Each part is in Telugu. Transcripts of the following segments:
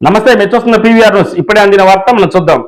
నమస్తే, మీరు చూస్తున్న పీవీఆర్ న్యూస్. ఇప్పుడే అందిన వార్త మనం చూద్దాం.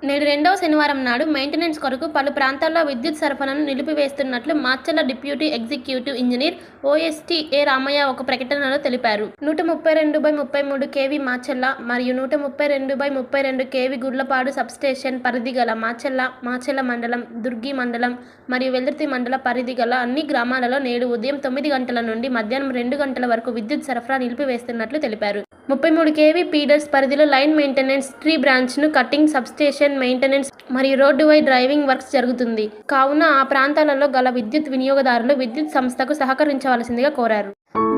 నేడు రెండవ శనివారం నాడు మెయింటెనెన్స్ కొరకు పలు ప్రాంతాల్లో విద్యుత్ సరఫరాను నిలిపివేస్తున్నట్లు Macherla deputy executive engineer OST A Ramaiah ఒక ప్రకటనలో తెలిపారు. 132/33 కేవీ మాచర్ల మరియు 132/32 కేవీ గుడ్లపాడు సబ్స్టేషన్ పరిధి గల మాచర్ల మండలం, దుర్గి మండలం మరియు వెల్దుర్తి మండల పరిధి గల అన్ని గ్రామాలలో నేడు ఉదయం 9 గంటల నుండి మధ్యాహ్నం 2 గంటల వరకు విద్యుత్ సరఫరా నిలిపివేస్తున్నట్లు తెలిపారు. 33 కేవీ ఫీడర్స్ పరిధిలో లైన్ మెయింటెనెన్స్, ట్రీ బ్రాంచ్ను కటింగ్, సబ్స్టేషన్ మెయింటెనెన్స్ మరియు రోడ్డు వై డ్రైవింగ్ వర్క్స్ జరుగుతుంది కావున ఆ ప్రాంతాలలో గల విద్యుత్ వినియోగదారులు విద్యుత్ సంస్థకు సహకరించవలసిందిగా కోరారు.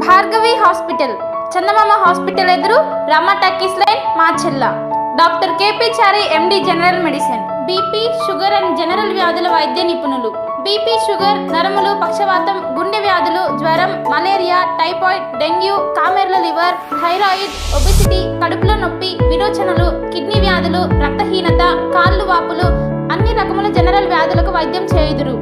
భార్గవి హాస్పిటల్, చందమామ హాస్పిటల్ ఎదురు, Rama talkies line, Macherla. Doctor KP Chari MD general medicine, BP, sugar and general వ్యాధుల వైద్య నిపుణులు. బీపీ, షుగర్, నరములు, పక్షవాతం, గుండె వ్యాధులు, జ్వరం, మలేరియా, టైఫాయిడ్, డెంగ్యూ, కామెర్ల లివర్, థైరాయిడ్, ఒబెసిటీ, కడుపులో నొప్పి, విరోచనలు, కిడ్నీ వ్యాధులు, రక్తహీనత, కాళ్ళు వాపులు, అన్ని రకముల జనరల్ వ్యాధులకు వైద్యం చేయుదురు.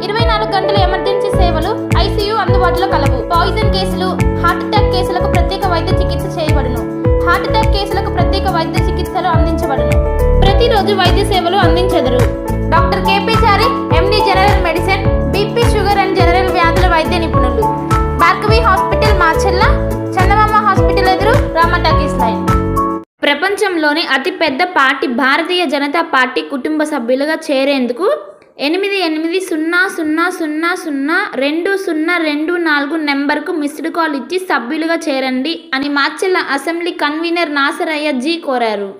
24 గంటల ఎమర్జెన్సీ సేవలు, ఐసీయూ అందుబాటులో కలవు. పాయిజన్ కేసులు, హార్ట్ అటాక్ కేసులకు ప్రత్యేక వైద్య చికిత్స చేయబడును. హార్ట్ అటాక్ కేసులకు ప్రత్యేక వైద్య చికిత్సలు అందించబడును. ప్రతిరోజు వైద్య సేవలు అందించెదరు. Doctor KP Chari MD general medicine, BP, sugar and general వ్యాధుల వైద్య నిపుణులు. భార్గవి హాస్పిటల్, మాచెల్ల. చందమామ హాస్పిటల్ ఎదురు, రమ టాకీస్ లైన్. ప్రపంచంలోని అతిపెద్ద పార్టీ భారతీయ జనతా పార్టీ కుటుంబ సభ్యులుగా చేరేందుకు 8800002024 నెంబర్కు మిస్డ్ కాల్ ఇచ్చి సభ్యులుగా చేరండి అని Macherla assembly convener Nasaraiah G కోరారు.